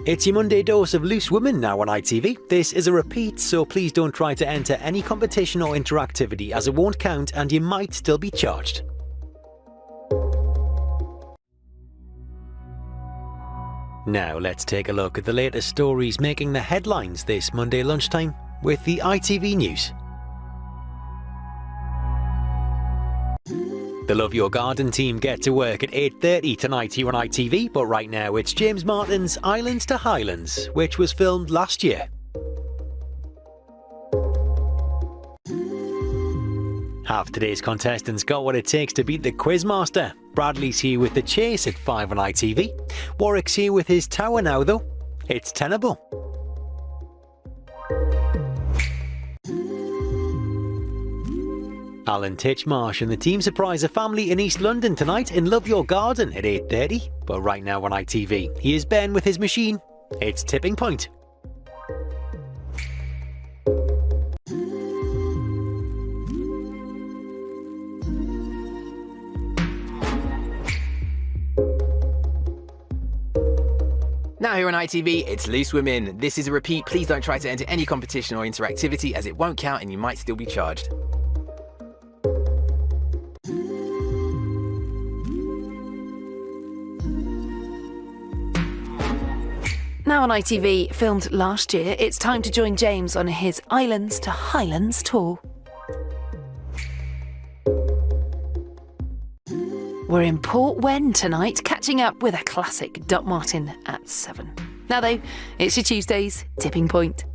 It's your Monday dose of Loose Women now on ITV. This is a repeat, so please don't try to enter any competition or interactivity as it won't count and you might still be charged. Now let's take a look at the latest stories making the headlines this Monday lunchtime with the ITV News. The Love Your Garden team get to work at 8:30 tonight here on ITV, but right now it's James Martin's Islands to Highlands, which was filmed last year. Half today's contestants got what it takes to beat the Quizmaster. Bradley's here with The Chase at 5 on ITV. Warwick's here with his tower now though. It's tenable. Alan Titchmarsh and the team surprise a family in East London tonight in Love Your Garden at 8:30. But right now on ITV, here's Ben with his machine. It's Tipping Point. Now here on ITV, it's Loose Women. This is a repeat. Please don't try to enter any competition or interactivity as it won't count and you might still be charged. Now on ITV, filmed last year, it's time to join James on his Islands to Highlands tour. We're in Port Wen tonight, catching up with a classic Doc Martin at 7. Now though, it's your Tuesday's Tipping Point.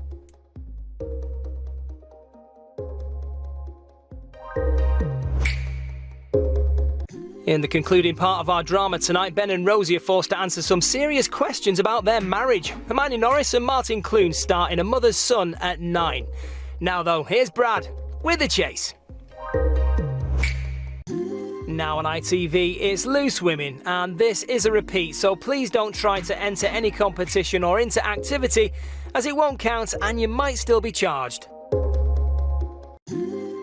In the concluding part of our drama tonight, Ben and Rosie are forced to answer some serious questions about their marriage. Hermione Norris and Martin Clune star in A Mother's Son at 9. Now though, here's Brad with The Chase. Now on ITV, it's Loose Women, and this is a repeat, so please don't try to enter any competition or interactivity as it won't count and you might still be charged.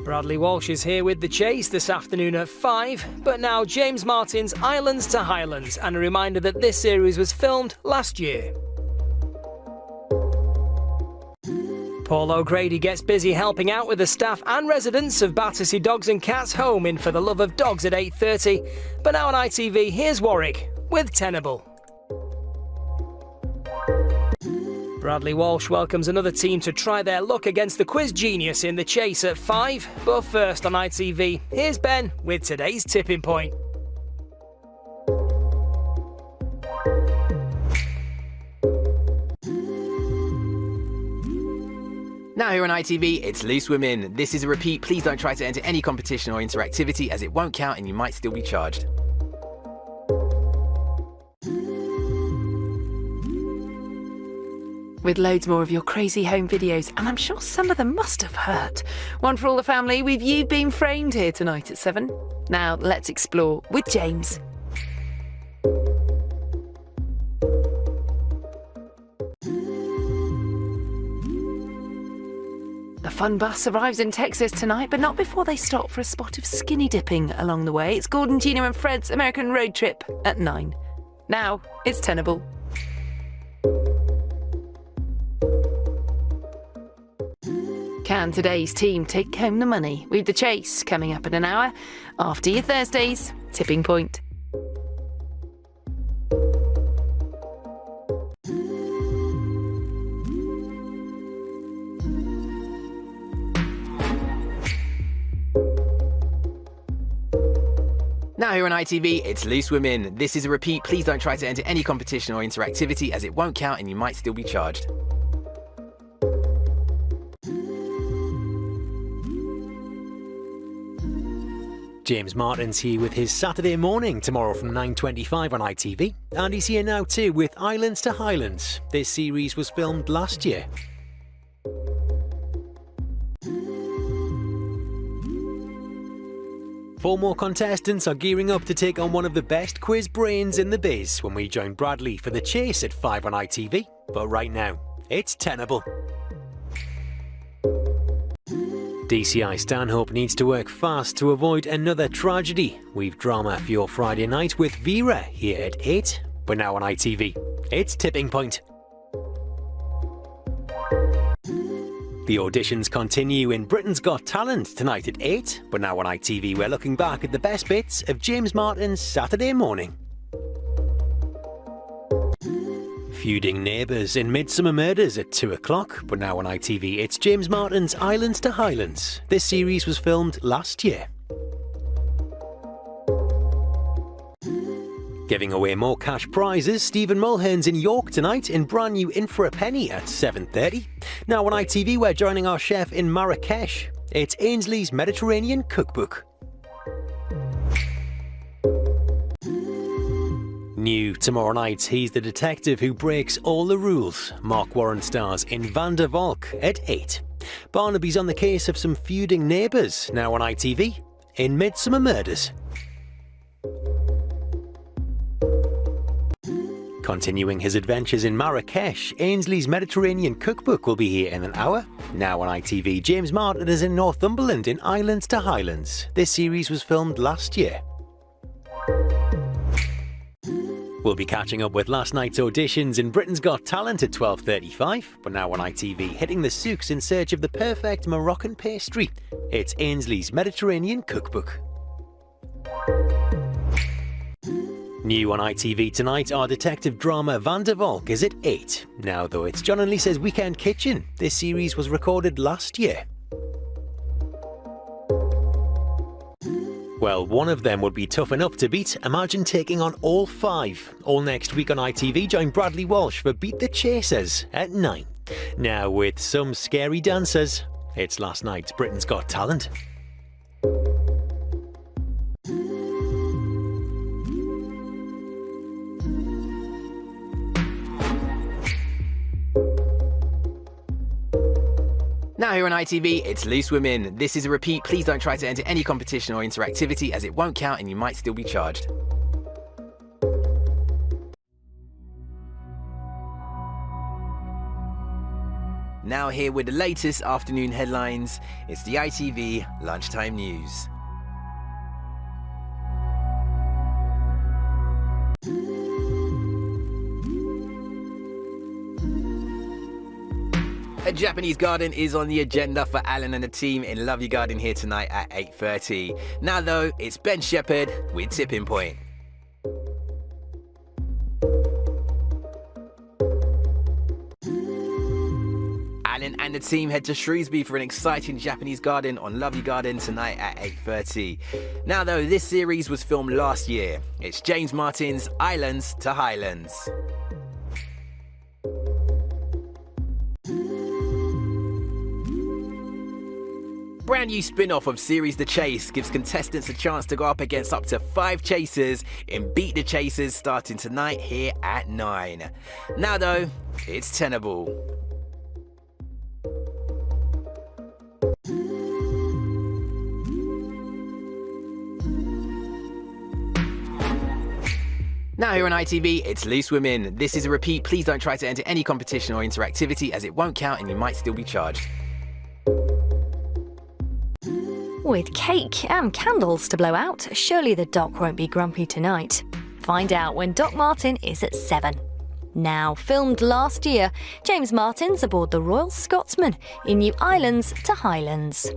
Bradley Walsh is here with The Chase this afternoon at 5, but now James Martin's Islands to Highlands, and a reminder that this series was filmed last year. Paul O'Grady gets busy helping out with the staff and residents of Battersea Dogs and Cats Home in For the Love of Dogs at 8:30, but now on ITV, here's Warwick with Tenable. Bradley Walsh welcomes another team to try their luck against the quiz genius in The Chase at 5. But first on ITV, here's Ben with today's Tipping Point. Now here on ITV, it's Loose Women. This is a repeat. Please don't try to enter any competition or interactivity as it won't count and you might still be charged. With loads more of your crazy home videos, and I'm sure some of them must have hurt. One for all the family with You've Been Framed here tonight at 7. Now let's explore with James. The fun bus arrives in Texas tonight, but not before they stop for a spot of skinny dipping along the way. It's Gordon, Gina and Fred's American Road Trip at 9. Now it's Tenable. Can today's team take home the money? With The Chase coming up in an hour after your Thursday's Tipping Point. Now here on ITV, it's Loose Women. This is a repeat. Please don't try to enter any competition or interactivity as it won't count and you might still be charged. James Martin's here with his Saturday morning tomorrow from 9:25 on ITV, and he's here now too with Islands to Highlands. This series was filmed last year. Four more contestants are gearing up to take on one of the best quiz brains in the biz when we join Bradley for The Chase at 5 on ITV. But right now, it's Tenable. DCI Stanhope needs to work fast to avoid another tragedy. We've drama for your Friday night with Vera here at 8, but now on ITV, it's Tipping Point. The auditions continue in Britain's Got Talent tonight at 8, but now on ITV we're looking back at the best bits of James Martin's Saturday Morning. Feuding neighbours in Midsummer Murders at 2 o'clock, but now on ITV it's James Martin's Islands to Highlands. This series was filmed last year. Giving away more cash prizes, Stephen Mulhern's in York tonight in brand new In for a Penny at 7:30. Now on ITV we're joining our chef in Marrakesh. It's Ainsley's Mediterranean Cookbook. New tomorrow night, he's the detective who breaks all the rules. Mark Warren stars in Van der Valk at 8. Barnaby's on the case of some feuding neighbours, now on ITV in Midsummer Murders. Continuing his adventures in Marrakesh, Ainsley's Mediterranean Cookbook will be here in an hour. Now on ITV, James Martin is in Northumberland in Islands to Highlands. This series was filmed last year. We'll be catching up with last night's auditions in Britain's Got Talent at 12:35, but now on ITV, hitting the souks in search of the perfect Moroccan pastry. It's Ainsley's Mediterranean Cookbook. New on ITV tonight, our detective drama Van der Valk is at 8. Now though, it's John and Lisa's Weekend Kitchen. This series was recorded last year. Well, one of them would be tough enough to beat. Imagine taking on all 5. All next week on ITV, join Bradley Walsh for Beat the Chasers at 9. Now with some scary dancers, it's last night's Britain's Got Talent. Now here on ITV, it's Loose Women. This is a repeat. Please don't try to enter any competition or interactivity as it won't count and you might still be charged. Now here with the latest afternoon headlines, it's the ITV Lunchtime News. A Japanese garden is on the agenda for Alan and the team in Love Your Garden here tonight at 8:30. Now though, it's Ben Shepherd with Tipping Point. Alan and the team head to Shrewsbury for an exciting Japanese garden on Love Your Garden tonight at 8:30. Now though, this series was filmed last year. It's James Martin's Islands to Highlands. Brand new spin-off of series The Chase gives contestants a chance to go up against up to 5 chasers in Beat the Chasers starting tonight here at 9. Now though, it's tenable. Now here on ITV, it's Loose Women. This is a repeat. Please don't try to enter any competition or interactivity as it won't count and you might still be charged. With cake and candles to blow out, surely the Doc won't be grumpy tonight. Find out when Doc Martin is at 7. Now, filmed last year, James Martin's aboard the Royal Scotsman in New Islands to Highlands.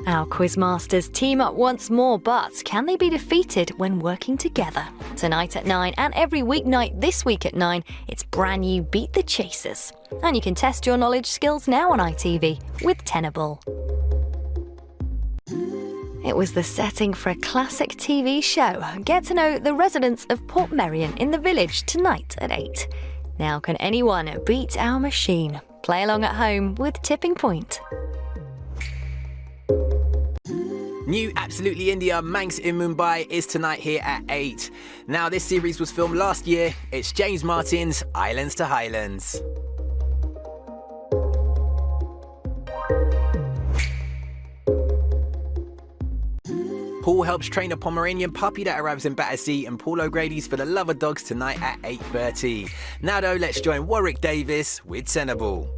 Our quizmasters team up once more, but can they be defeated when working together? Tonight at 9 and every weeknight this week at 9, it's brand new Beat the Chasers. And you can test your knowledge skills now on ITV with Tenable. It was the setting for a classic TV show. Get to know the residents of Portmeirion in the village tonight at 8. Now can anyone beat our machine? Play along at home with Tipping Point. New Absolutely India Manx in Mumbai is tonight here at 8. Now this series was filmed last year. It's James Martin's Islands to Highlands. Paul helps train a Pomeranian puppy that arrives in Battersea, and Paul O'Grady's for the love of dogs tonight at 8:30. Now though, let's join Warwick Davis with Tenable.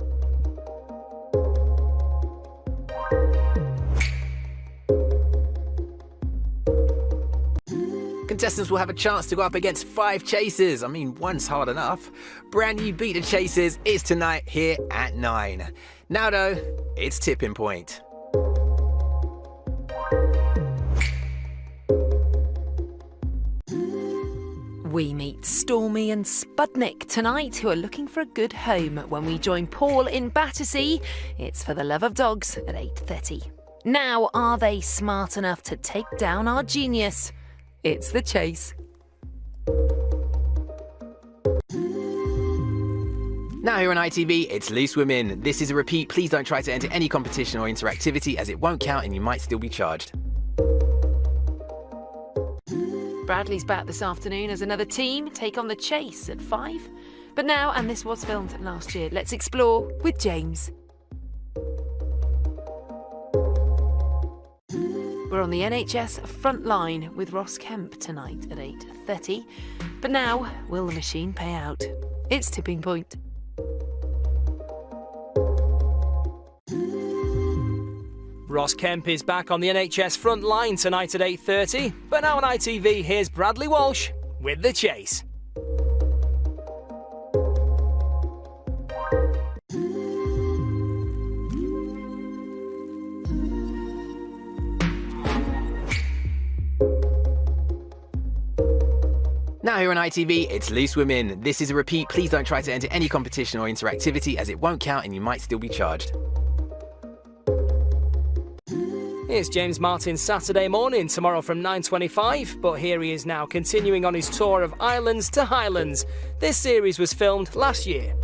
Contestants will have a chance to go up against 5 chasers. I mean, one's hard enough. Brand new Beat the Chasers is tonight here at 9. Now though, it's tipping point. We meet Stormy and Spudnik tonight, who are looking for a good home when we join Paul in Battersea. It's For the Love of Dogs at 8:30. Now, are they smart enough to take down our genius? It's The Chase. Now here on ITV, it's Loose Women. This is a repeat. Please don't try to enter any competition or interactivity as it won't count and you might still be charged. Bradley's back this afternoon as another team take on The Chase at 5. But now, and this was filmed last year, let's explore with James. We're on the NHS front line with Ross Kemp tonight at 8:30. But now, will the machine pay out? It's tipping point. Ross Kemp is back on the NHS front line tonight at 8:30. But now on ITV, here's Bradley Walsh with The Chase. Now here on ITV, it's Loose Women. This is a repeat. Please don't try to enter any competition or interactivity as it won't count and you might still be charged. Here's James Martin's Saturday morning, tomorrow from 9:25, but here he is now continuing on his tour of Islands to Highlands. This series was filmed last year.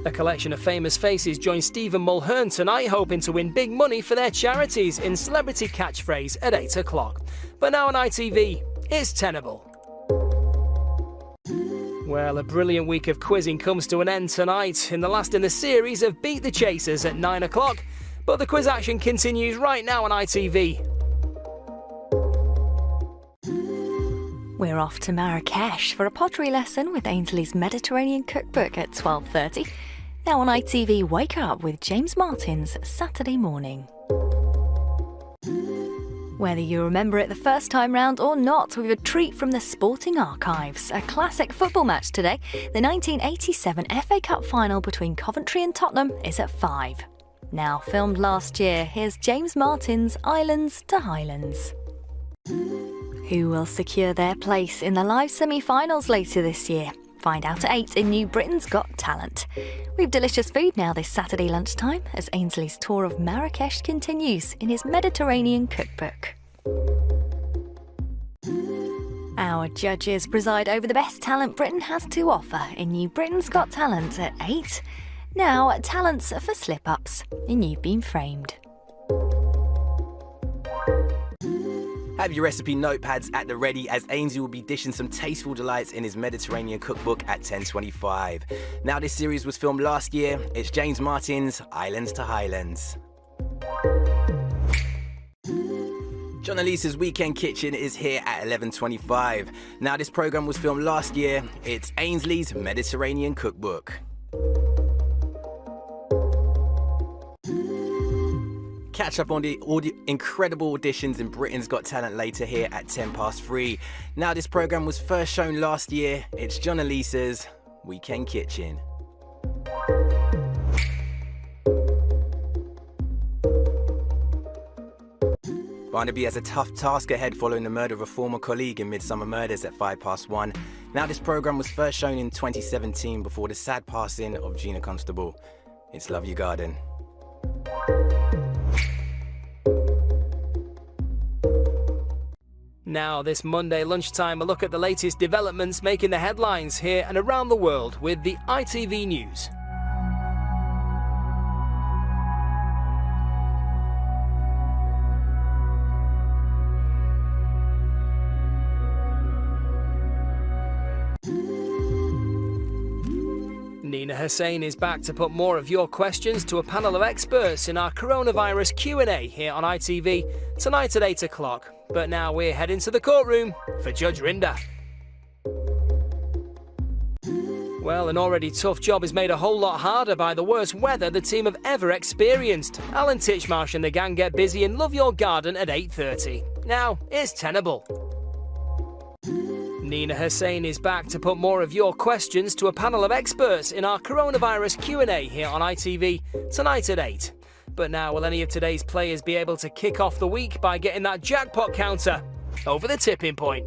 A collection of famous faces join Stephen Mulhern tonight, hoping to win big money for their charities in Celebrity Catchphrase at 8 o'clock. But now on ITV, it's Tenable. Well, a brilliant week of quizzing comes to an end tonight, in the last in the series of Beat the Chasers at 9 o'clock. But the quiz action continues right now on ITV. We're off to Marrakesh for a pottery lesson with Ainsley's Mediterranean Cookbook at 12:30. Now on ITV, Wake Up with James Martin's Saturday morning. Whether you remember it the first time round or not, we've a treat from the Sporting Archives. A classic football match today. The 1987 FA Cup final between Coventry and Tottenham is at 5. Now filmed last year, here's James Martin's Islands to Highlands. Who will secure their place in the live semi-finals later this year? Find out at 8 in New Britain's Got Talent. We've delicious food now this Saturday lunchtime as Ainsley's tour of Marrakesh continues in his Mediterranean Cookbook. Our judges preside over the best talent Britain has to offer in New Britain's Got Talent at 8. Now, talents for slip-ups in You've Been Framed. Have your recipe notepads at the ready as Ainsley will be dishing some tasteful delights in his Mediterranean cookbook at 10:25. Now this series was filmed last year. It's James Martin's Islands to Highlands. John Elisa's Weekend Kitchen is here at 11:25. Now this programme was filmed last year. It's Ainsley's Mediterranean Cookbook. Catch up on the incredible auditions in Britain's Got Talent later here at 3:10. Now this programme was first shown last year. It's John Elisa's Weekend Kitchen. Barnaby has a tough task ahead following the murder of a former colleague in Midsummer Murders at 1:05. Now this programme was first shown in 2017 before the sad passing of Gina Constable. It's Love Your Garden. Now, this Monday lunchtime, a look at the latest developments making the headlines here and around the world with the ITV News. Nina Hussain is back to put more of your questions to a panel of experts in our coronavirus Q&A here on ITV tonight at 8 o'clock. But now we're heading to the courtroom for Judge Rinder. Well, an already tough job is made a whole lot harder by the worst weather the team have ever experienced. Alan Titchmarsh and the gang get busy in Love Your Garden at 8:30. Now, here's Tenable. Nina Hussain is back to put more of your questions to a panel of experts in our coronavirus Q&A here on ITV tonight at 8. But now, will any of today's players be able to kick off the week by getting that jackpot counter over the tipping point?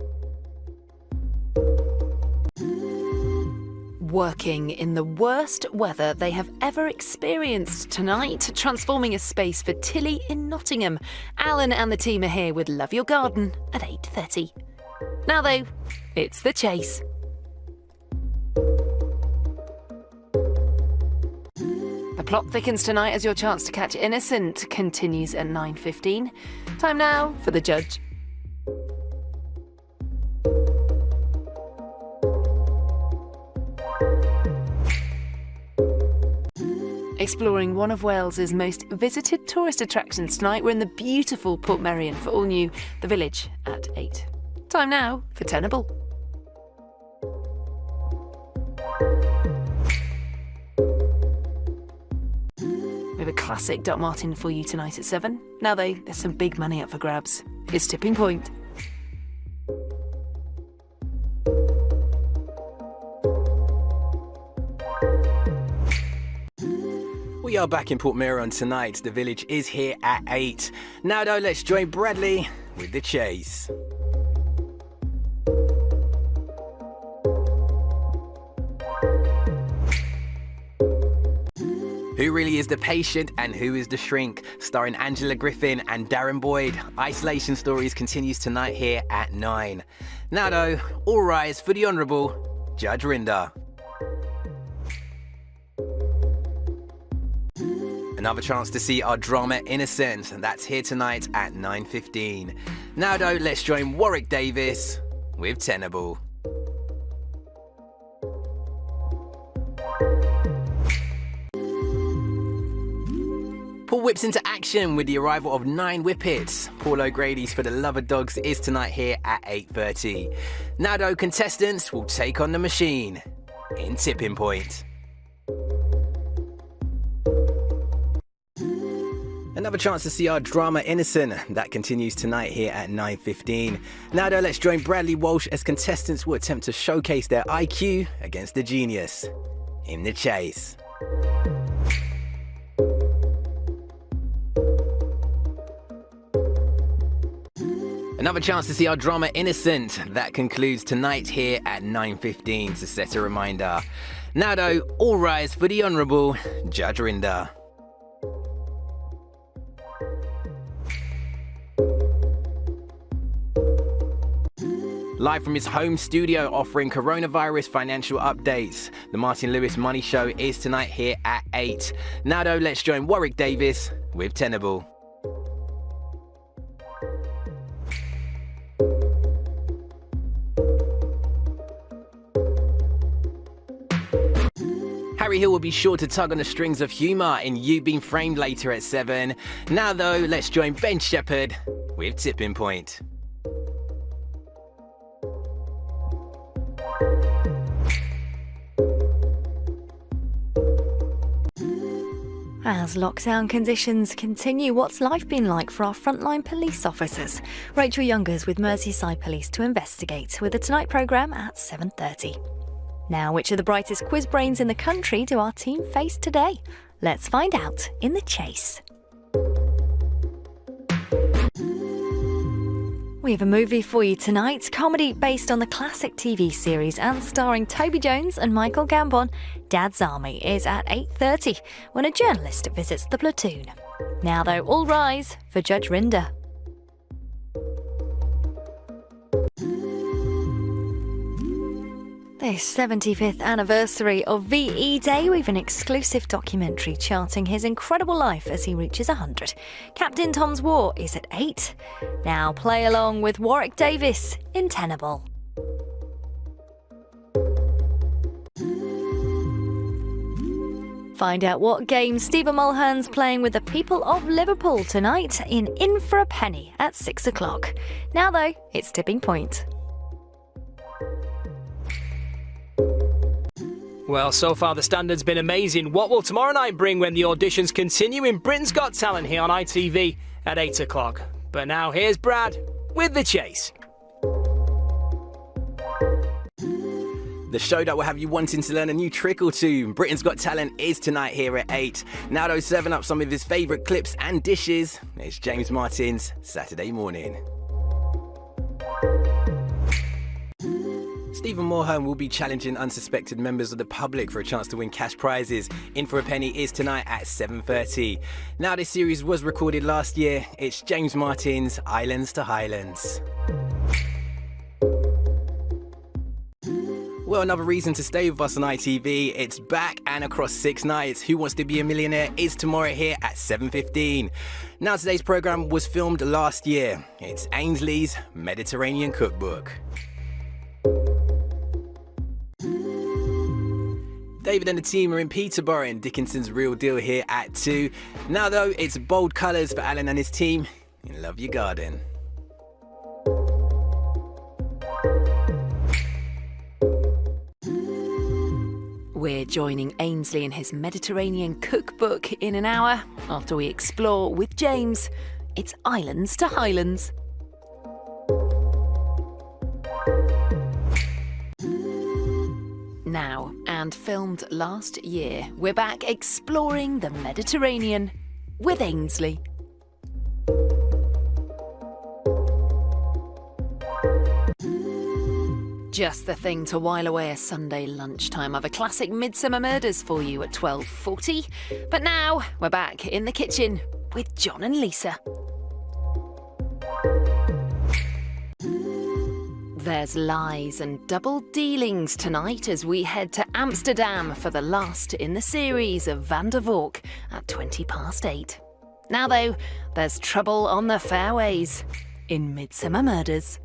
Working in the worst weather they have ever experienced tonight, transforming a space for Tilly in Nottingham. Alan and the team are here with Love Your Garden at 8:30. Now though, it's the chase. The plot thickens tonight as your chance to catch innocent continues at 9:15. Time now for the judge. Exploring one of Wales's most visited tourist attractions tonight, we're in the beautiful Portmeirion for all new The Village at 8. Time now for Tenable. We have a classic Doc Martin for you tonight at 7. Now though, there's some big money up for grabs. It's tipping point. We are back in Portmeirion tonight. The Village is here at 8. Now though, let's join Bradley with the chase. Who really is the patient and who is the shrink? Starring Angela Griffin and Darren Boyd. Isolation Stories continues tonight here at 9. Now though, all rise for the Honourable Judge Rinder. Another chance to see our drama Innocent, and that's here tonight at 9:15. Now though, let's join Warwick Davis with Tenable. Paul whips into action with the arrival of 9 Whippets. Paul O'Grady's For the Love of Dogs is tonight here at 8:30. Now though, contestants will take on the machine in Tipping Point. Another chance to see our drama Innocent. That continues tonight here at 9:15. Now though, let's join Bradley Walsh as contestants will attempt to showcase their IQ against the genius in the chase. Another chance to see our drama Innocent. That concludes tonight here at 9:15 to set a reminder. Now though, all rise for the Honourable Judge Rinder. Live from his home studio offering coronavirus financial updates, the Martin Lewis Money Show is tonight here at 8. Now though, let's join Warwick Davis with Tenable. Harry Hill will be sure to tug on the strings of humour in You Being Framed later at 7. Now though, let's join Ben Shepherd with Tipping Point. As lockdown conditions continue, what's life been like for our frontline police officers? Rachel Youngers with Merseyside Police to investigate with the Tonight programme at 7:30. Now, which of the brightest quiz brains in the country do our team face today? Let's find out in the chase. We have a movie for you tonight, comedy based on the classic TV series and starring Toby Jones and Michael Gambon. Dad's Army is at 8:30 when a journalist visits the platoon. Now though, all rise for Judge Rinder. This 75th anniversary of VE Day, we have an exclusive documentary charting his incredible life as he reaches 100. Captain Tom's War is at 8. Now play along with Warwick Davis in Tenable. Find out what game Stephen Mulhern's playing with the people of Liverpool tonight in For a Penny at 6 o'clock. Now though, it's Tipping Point. Well, so far the standard's been amazing. What will tomorrow night bring when the auditions continue in Britain's Got Talent here on ITV at 8 o'clock? But now here's Brad with The Chase. The show that will have you wanting to learn a new trick or two. Britain's Got Talent is tonight here at 8. Now though, serving up some of his favourite clips and dishes, it's James Martin's Saturday Morning. Stephen Moorhome will be challenging unsuspected members of the public for a chance to win cash prizes. In for a Penny is tonight at 7:30. Now this series was recorded last year. It's James Martin's Islands to Highlands. Well, another reason to stay with us on ITV. It's back and across 6 nights. Who Wants to Be a Millionaire is tomorrow here at 7:15. Now today's programme was filmed last year. It's Ainsley's Mediterranean Cookbook. David and the team are in Peterborough in Dickinson's Real Deal here at 2. Now though, it's bold colours for Alan and his team in Love Your Garden. We're joining Ainsley in his Mediterranean cookbook in an hour after we explore with James. It's Islands to Highlands. Now, and filmed last year, we're back exploring the Mediterranean with Ainsley. Just the thing to while away a Sunday lunchtime. I've a classic Midsummer Murders for you at 12:40. But now we're back in the kitchen with John and Lisa. There's lies and double dealings tonight as we head to Amsterdam for the last in the series of Van der Valk at 8:20. Now though, there's trouble on the fairways in Midsummer Murders.